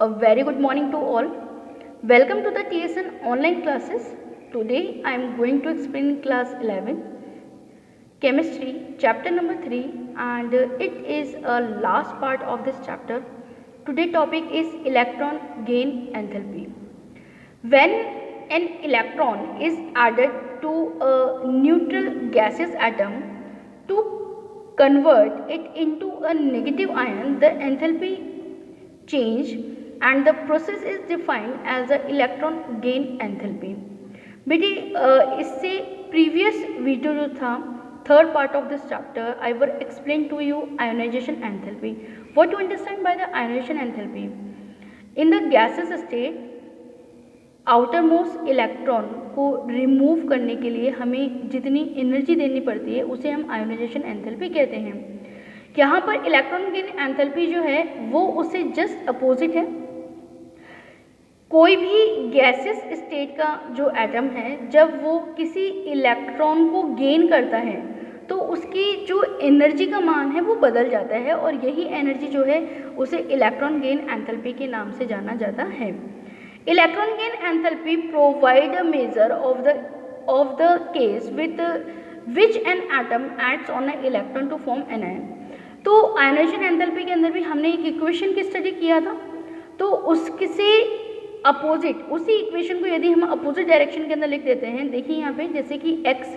A very good morning to all. Welcome to the TSN online classes. Today I am going to explain class 11 chemistry chapter number 3 and it is a last part of this chapter. Today topic is electron gain enthalpy. When an electron is added to a neutral gaseous atom to convert it into a negative ion, the enthalpy change and the process is defined as the electron gain enthalpy. बेटे इससे previous video जो था third part of this chapter I will explain to you ionisation enthalpy. What to understand by the ionisation enthalpy? In the gases state outermost electron को remove करने के लिए हमें जितनी एनर्जी देनी पड़ती है उसे हम आयोनाइजेशन एंथैल्पी कहते हैं. यहाँ पर इलेक्ट्रॉन गेन एंथैल्पी जो है वो उससे जस्ट अपोजिट है. कोई भी गैसेस स्टेट का जो एटम है जब वो किसी इलेक्ट्रॉन को गेन करता है तो उसकी जो एनर्जी का मान है वो बदल जाता है और यही एनर्जी जो है उसे इलेक्ट्रॉन गेन एंथैल्पी के नाम से जाना जाता है. Electron gain enthalpy provide a measure of the case with which an atom acts on a electron to form an ion. तो आयोनाइजेशन एंथैल्पी के अंदर भी हमने एक इक्वेशन की स्टडी किया था. तो उसके से अपोजिट उसी इक्वेशन को यदि हम अपोजिट डायरेक्शन के अंदर लिख देते हैं, देखिए यहाँ पे जैसे कि x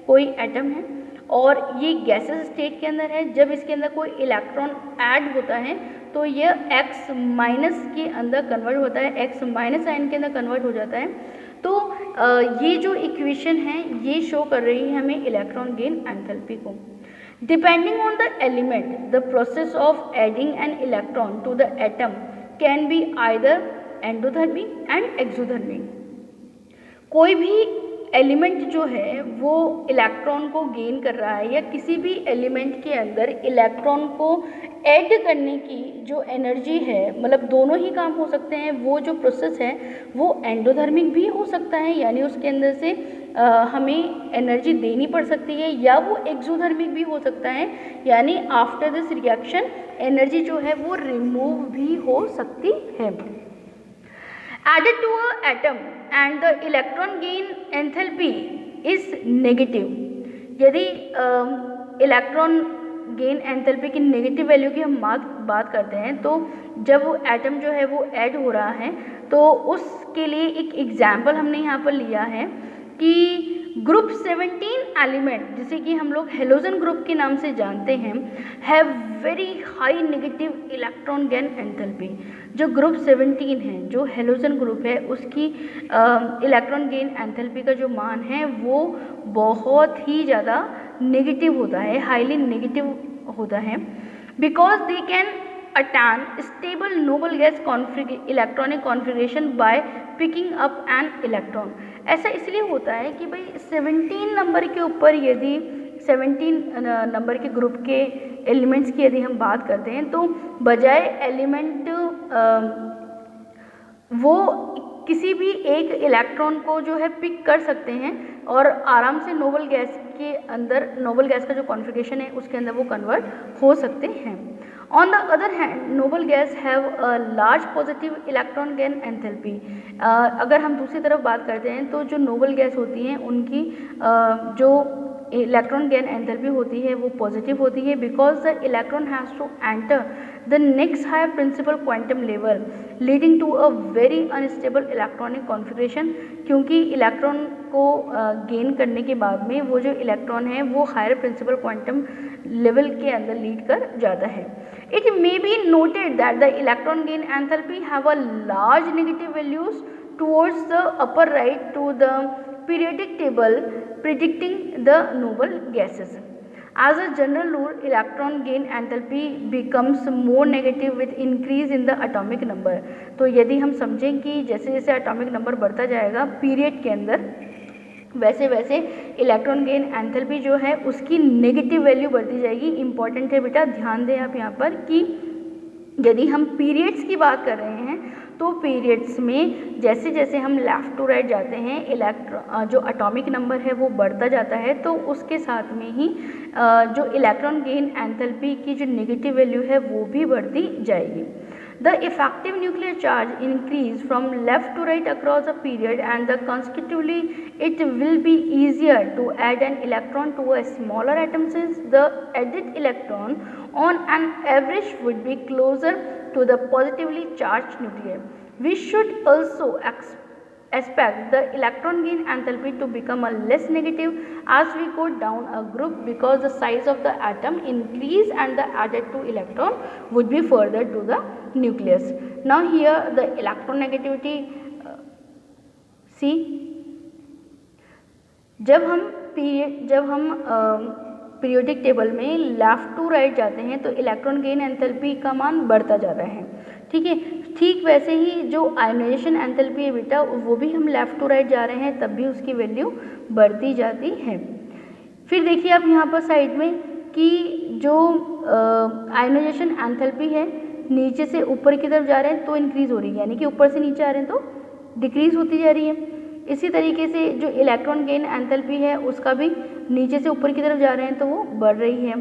कोई एटम है और ये गैसेस स्टेट के अंदर है. जब इसके अंदर कोई इलेक्ट्रॉन ऐड होता है तो ये x माइनस के अंदर कन्वर्ट होता है, x माइनस आयन के अंदर कन्वर्ट हो जाता है. तो ये जो इक्वेशन है ये शो कर रही है हमें इलेक्ट्रॉन गेन एंथैल्पी को. Depending on the element, the process of adding an electron to the atom can be either endothermic and exothermic. कोई भी एलिमेंट जो है वो इलेक्ट्रॉन को गेन कर रहा है या किसी भी एलिमेंट के अंदर इलेक्ट्रॉन को ऐड करने की जो एनर्जी है, मतलब दोनों ही काम हो सकते हैं. वो जो प्रोसेस है वो एंडोधर्मिक भी हो सकता है यानी उसके अंदर से हमें एनर्जी देनी पड़ सकती है, या वो एक्सोधर्मिक भी हो सकता है यानी आफ्टर दिस रिएक्शन एनर्जी जो है वो रिमूव भी हो सकती है. Added to a atom and the electron gain enthalpy is negative. यदि इलेक्ट्रॉन गेन एंथैल्पी की नेगेटिव वैल्यू की हम बात करते हैं तो जब वो एटम जो है वो ऐड हो रहा है तो उसके लिए एक एग्जाम्पल हमने यहाँ पर लिया है कि ग्रुप 17 एलिमेंट जिसे कि हम लोग हेलोजन ग्रुप के नाम से जानते हैं have very high negative electron gain enthalpy. जो ग्रुप 17 है, जो हेलोजन ग्रुप है, उसकी इलेक्ट्रॉन गेन एंथैल्पी का जो मान है वो बहुत ही ज़्यादा नेगेटिव होता है, हाईली नेगेटिव होता है. Because they can attain stable noble gas electronic configuration by picking up an electron. ऐसा इसलिए होता है कि भाई 17 नंबर के ऊपर यदि 17 नंबर के ग्रुप के एलिमेंट्स की यदि हम बात करते हैं तो बजाय एलिमेंट वो किसी भी एक इलेक्ट्रॉन को जो है पिक कर सकते हैं और आराम से नोबल गैस के अंदर, नोबल गैस का जो कॉन्फ़िगरेशन है उसके अंदर वो कन्वर्ट हो सकते हैं. On the other hand, noble gas have a large positive electron gain enthalpy. अगर हम दूसरी तरफ बात करते हैं तो जो नोबल गैस होती हैं उनकी जो इलेक्ट्रॉन गेन एंथैल्पी होती है वो पॉजिटिव होती है because the electron has to enter the next higher principal quantum level leading to a very unstable electronic configuration. क्योंकि इलेक्ट्रॉन को गेन करने के बाद में वो जो इलेक्ट्रॉन है वो हायर प्रिंसिपल क्वांटम लेवल के अंदर लीड कर जाता है. It may be noted that the electron gain enthalpy have a large negative values towards the upper right to the periodic table predicting the noble gases. As a general rule, electron gain enthalpy becomes more negative with increase in the atomic number. तो यदि हम समझें कि जैसे जैसे atomic number बढ़ता जाएगा period के अंदर वैसे वैसे इलेक्ट्रॉन गेन एंथैल्पी जो है उसकी नेगेटिव वैल्यू बढ़ती जाएगी. इंपॉर्टेंट है बेटा, ध्यान दें आप यहाँ पर कि यदि हम पीरियड्स की बात कर रहे हैं तो पीरियड्स में जैसे जैसे हम लेफ़्ट टू राइट जाते हैं जो एटॉमिक नंबर है वो बढ़ता जाता है तो उसके साथ में ही जो इलेक्ट्रॉन गेन एंथैल्पी की जो नेगेटिव वैल्यू है वो भी बढ़ती जाएगी. The effective nuclear charge increase from left to right across a period, and consequently it will be easier to add an electron to a smaller atom, since the added electron on an average would be closer to the positively charged nucleus. We should also expect the electron gain enthalpy to become a less negative as we go down a group, because the size of the atom increase and the added 2 electron would be further to the nucleus. Now here the electronegativity, see, जब हम periodic table में left to right जाते हैं तो electron gain enthalpy का मान बढ़ता जाता है, ठीक है। ठीक वैसे ही जो आयोनाइजेशन एंथैल्पी है बेटा, वो भी हम लेफ्ट टू राइट जा रहे हैं तब भी उसकी वैल्यू बढ़ती जाती है। फिर देखिए आप यहाँ पर साइड में कि जो आयोनाइजेशन एंथैल्पी है नीचे से ऊपर की तरफ जा रहे हैं तो इंक्रीज हो रही है, यानी कि ऊपर से नीचे आ रहे हैं तो डिक्रीज होती जा रही है। इसी तरीके से जो इलेक्ट्रॉन गेन एंथैल्पी है उसका भी नीचे से ऊपर की तरफ जा रहे हैं तो वो बढ़ रही है।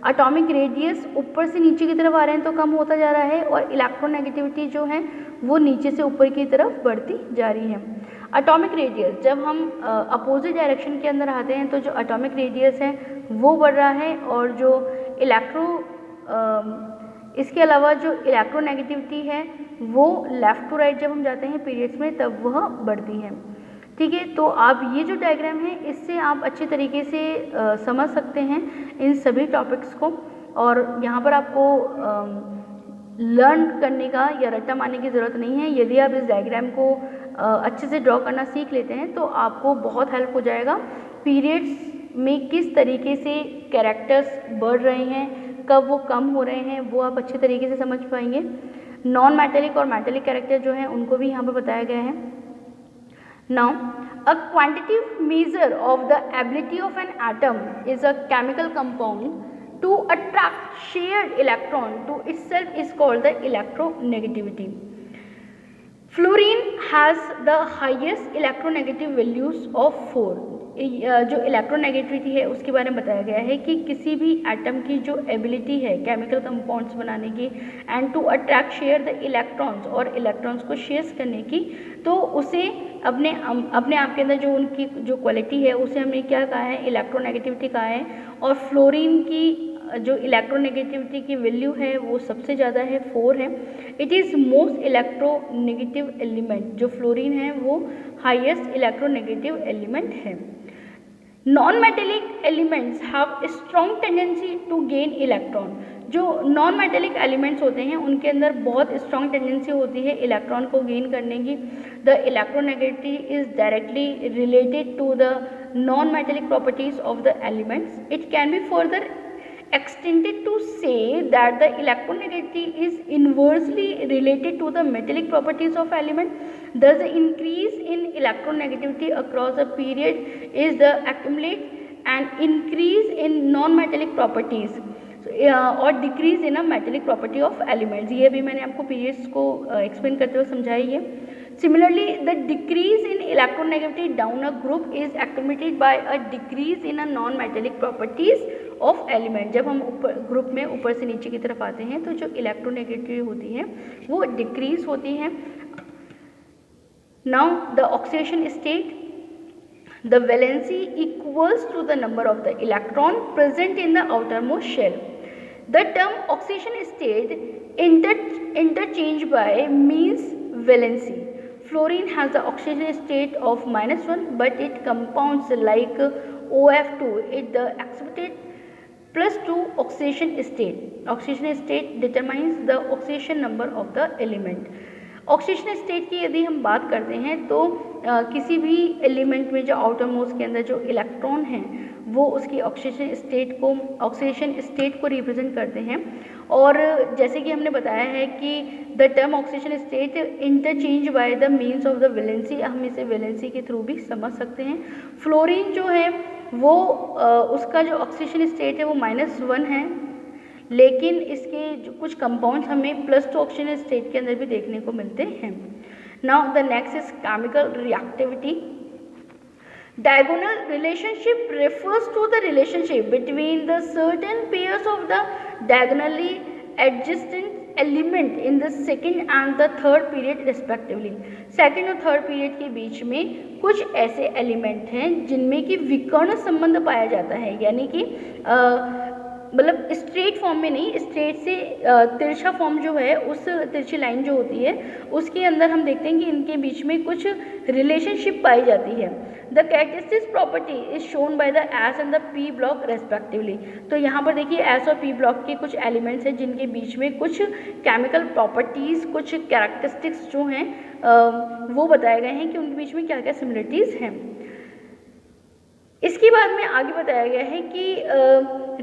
एटॉमिक रेडियस ऊपर से नीचे की तरफ आ रहे हैं तो कम होता जा रहा है, और इलेक्ट्रोनेगेटिविटी जो है वो नीचे से ऊपर की तरफ बढ़ती जा रही है। एटॉमिक रेडियस जब हम अपोजिट डायरेक्शन के अंदर आते हैं तो जो एटॉमिक रेडियस है वो बढ़ रहा है, और जो इसके अलावा जो इलेक्ट्रोनेगेटिविटी है वो लेफ़्ट टू राइट जब हम जाते हैं पीरियड्स में तब वह बढ़ती है, ठीक है। तो आप ये जो डायग्राम है इससे आप अच्छे तरीके से समझ सकते हैं इन सभी टॉपिक्स को, और यहाँ पर आपको लर्न करने का या रट्टा मारने की ज़रूरत नहीं है। यदि आप इस डायग्राम को अच्छे से ड्रॉ करना सीख लेते हैं तो आपको बहुत हेल्प हो जाएगा। पीरियड्स में किस तरीके से कैरेक्टर्स बढ़ रहे हैं, कब वो कम हो रहे हैं, वो आप अच्छे तरीके से समझ पाएंगे। नॉन मेटेलिक और मेटेलिक कैरेक्टर जो हैं उनको भी यहाँ पर बताया गया है। Now, a quantitative measure of the ability of an atom is a chemical compound to attract shared electron to itself is called the electronegativity. Fluorine has the highest electronegative values of 4. जो electronegativity है उसके बारे में बताया गया है कि किसी भी एटम की जो एबिलिटी है केमिकल कंपाउंड्स बनाने की and to attract share the electrons, और इलेक्ट्रॉन्स को शेयर करने की, तो उसे अपने आप के अंदर जो उनकी जो क्वालिटी है उसे हमने क्या कहा है, इलेक्ट्रोनेगेटिविटी कहा है। और फ्लोरीन की जो इलेक्ट्रोनेगेटिविटी की वैल्यू है वो सबसे ज़्यादा है, 4 है। It is most electronegative element, जो फ्लोरीन है वो हाईएस्ट इलेक्ट्रोनेगेटिव एलिमेंट है। Non metallic elements have strong tendency to gain electron. जो नॉन मेटेलिक एलिमेंट्स होते हैं उनके अंदर बहुत स्ट्रॉन्ग टेंडेंसी होती है इलेक्ट्रॉन को गेन करने की। The electronegativity is directly related to the non metallic properties of the elements. It can be further extended to say that the electronegativity is inversely related to the metallic properties of element. Thus the increase in electronegativity across a period is the accumulate and increase in non-metallic properties और decrease in a metallic property of elements. ये भी मैंने आपको periods को explain करते हुए समझाई है। Similarly the decrease in electronegativity down a group is activated by a decrease in a non metallic properties of element. जब हम ऊपर ग्रुप में ऊपर से नीचे की तरफ आते हैं तो जो इलेक्ट्रोनेगेटिविटी होती है वो डिक्रीज होती है। Now the oxidation state, the valency equals to the number of the electron present in the outermost shell. The term oxidation state interchanged by means valency. Fluorine has the oxidation state of -1, but it compounds like OF2 it the excited +2 oxidation state. Oxidation state determines the oxidation number of the element. Oxidation state की यदि हम बात करते हैं तो किसी भी element में जो आउटर मोस्ट के अंदर जो इलेक्ट्रॉन हैं वो उसकी ऑक्सीडेशन स्टेट को रिप्रेजेंट करते हैं। और जैसे कि हमने बताया है कि the term oxidation state interchange by the means of the valency, हम इसे वैलेंसी के थ्रू भी समझ सकते हैं। फ्लोरीन जो है वो उसका जो ऑक्सीडेशन स्टेट है वो -1 है, लेकिन इसके जो कुछ कंपाउंड्स हमें +2 ऑक्सीजन स्टेट के अंदर भी देखने को मिलते हैं। Now the next is chemical reactivity. Diagonal relationship refers to the relationship between the certain pairs of the diagonally adjacent element in the second and the third period respectively. Second और third period के बीच में कुछ ऐसे element हैं जिनमें कि विकर्ण संबंध पाया जाता है, यानी कि मतलब स्ट्रेट फॉर्म में नहीं, स्ट्रेट से तिरछा फॉर्म जो है, उस तिरछी लाइन जो होती है उसके अंदर हम देखते हैं कि इनके बीच में कुछ रिलेशनशिप पाई जाती है। The characteristics property is shown by the s and the P block respectively. तो यहाँ पर देखिए एस और पी ब्लॉक के कुछ एलिमेंट्स हैं जिनके बीच में कुछ केमिकल प्रॉपर्टीज़, कुछ कैरेक्टरिस्टिक्स जो हैं वो बताए गए हैं कि उनके बीच में क्या क्या सिमिलरिटीज़ हैं। इसके बाद में आगे बताया गया है कि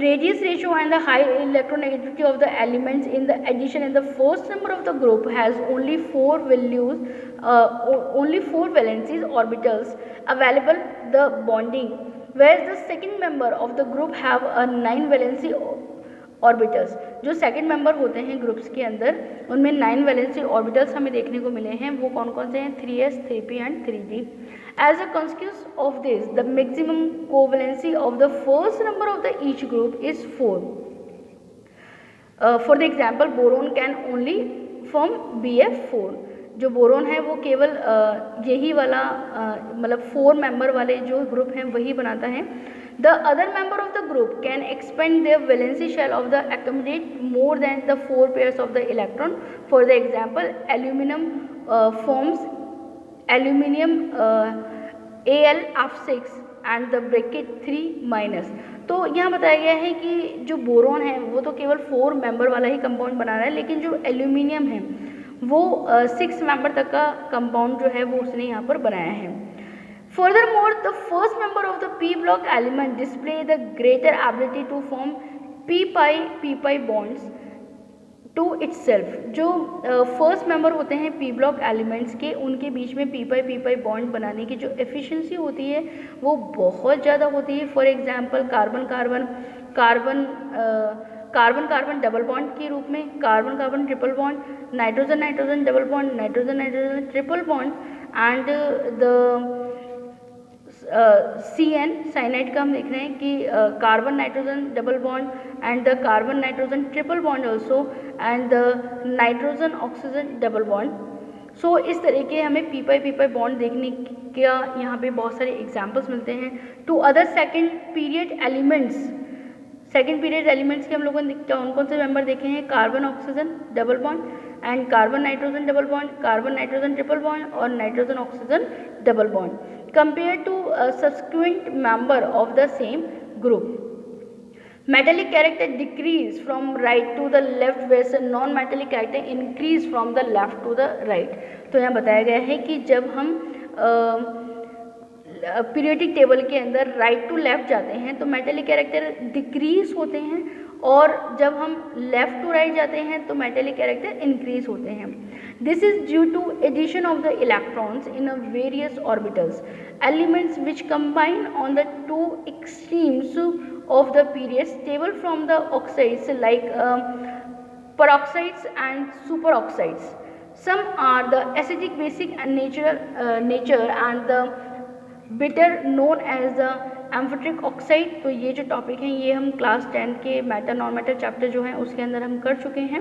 radius ratio and the high electronegativity of the elements in the addition in the first number of the group has only 4 values, only 4 valencies orbitals available the bonding, whereas the second member of the group have a 9 valency orbitals. जो second member होते हैं groups के अंदर उनमें 9 valency orbitals हमें देखने को मिले हैं। वो कौन कौन से हैं? 3s, 3p and 3d। As a consequence of this, the maximum covalency of the first number of the each group is 4. For the example, boron can only form Bf4। जो बोरोन है वो केवल यही वाला मतलब 4 मेंबर वाले जो group हैं वही बनाता है। The other member of the group can expand their valency shell of the accommodate more than the 4 pairs of the electron. For the example, aluminum forms aluminium Al(F6) and the bracket 3 minus। तो यहाँ बताया गया है कि जो boron है वो तो केवल 4 मेंबर वाला ही कंपाउंड बना रहा है, लेकिन जो एल्यूमिनियम है वो 6 मेंबर तक का कंपाउंड जो है वो उसने यहाँ पर बनाया है। Furthermore, the first member of the p block element display the greater ability to form p-pi bonds to itself। जो फर्स्ट मेंबर होते हैं p ब्लॉक एलिमेंट्स के, उनके बीच में p-pi बॉन्ड बनाने की जो एफिशिएंसी होती है वो बहुत ज़्यादा होती है। For example carbon double bond के रूप में, carbon triple bond, nitrogen double bond, nitrogen triple bond and the CN cyanide का हम देख रहे हैं कि carbon nitrogen double bond and the carbon nitrogen triple bond also and the nitrogen oxygen double bond. So इस तरह के हमें p-pi बॉन्ड देखने का यहाँ पे बहुत सारे एग्जांपल्स मिलते हैं। To other second period elements के हम लोगों ने कौन कौन से मेंबर देखे हैं? Carbon oxygen double bond and carbon nitrogen double bond, carbon nitrogen triple bond और nitrogen oxygen double bond. Compared to a subsequent member of the same group, metallic character decrease from right to the left, whereas non-metallic character increase from the left to the right। तो यहाँ बताया गया है कि जब हम periodic table के अंदर राइट टू लेफ्ट जाते हैं तो मेटेलिक कैरेक्टर डिक्रीज होते हैं, और जब हम लेफ्ट टू राइट जाते हैं तो मेटेलिक कैरेक्टर इंक्रीज होते हैं। This is due to addition of the electrons in various orbitals, elements which combine on the 2 extremes of the periods table from the oxides like peroxides and superoxides. Some are the acidic basic and nature and the bitter known as the amphoteric oxide. तो ये जो topic हैं ये हम class 10 के metal non metal chapter जो है उसके अंदर हम कर चुके हैं।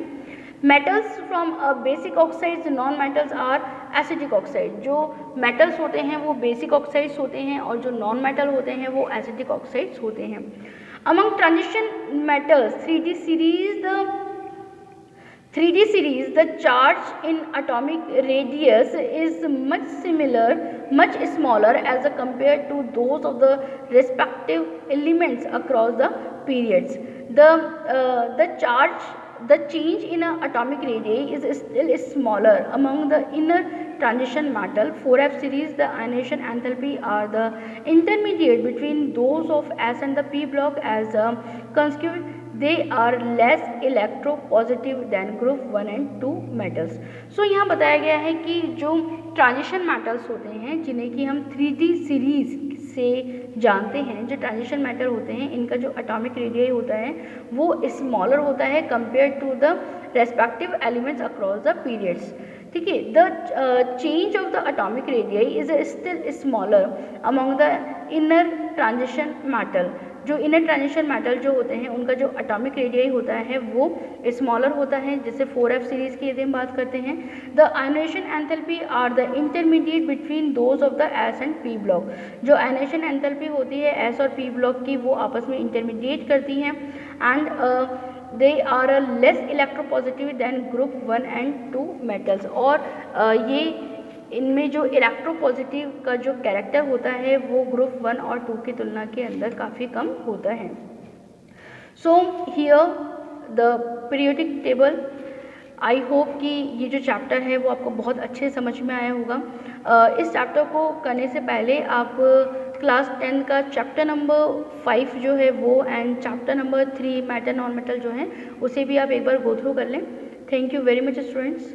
Metals from basic oxides, non metals are acidic oxide. जो मेटल्स होते हैं वो बेसिक ऑक्साइड्स होते हैं और जो नॉन मेटल होते हैं वो एसिडिक ऑक्साइड्स होते हैं। Among transition metals 3D series, the charge in atomic radius is much smaller as compared to those of the respective elements across the periods. The change in atomic radii is still smaller among the inner transition metal 4f series. The ionization enthalpy are the intermediate between those of S and the p block, as consequent they are less electropositive than group 1 and 2 metals। सो यहाँ बताया गया है कि जो transition metals होते हैं जिन्हें कि हम 3D सीरीज से जानते हैं, जो ट्रांजिशन मेटल होते हैं इनका जो एटॉमिक रेडियस होता है वो स्मॉलर होता है compare to the respective elements across the periods. ठीक है, the change of the atomic radius is still smaller among the inner transition metal. जो इनर ट्रांजिशन मेटल जो होते हैं उनका जो एटॉमिक रेडियस होता है वो स्मॉलर होता है, जैसे 4f सीरीज की यदि हम बात करते हैं। The ionisation enthalpy are the intermediate between those of the s and p block. जो आयनाइजेशन एंथैल्पी होती है एस और पी ब्लॉक की वो आपस में इंटरमीडिएट करती हैं and they are less electropositive than group 1 and 2 metals. और ये इनमें जो इलेक्ट्रोपॉजिटिव का जो कैरेक्टर होता है वो ग्रुप 1 और 2 की तुलना के अंदर काफ़ी कम होता है। So here the periodic table, I hope कि ये जो चैप्टर है वो आपको बहुत अच्छे समझ में आया होगा। इस चैप्टर को करने से पहले आप क्लास 10 का चैप्टर नंबर 5 जो है वो and chapter number 3 metal non metal जो है उसे भी आप एक बार गो थ्रू कर लें। Thank you very much students.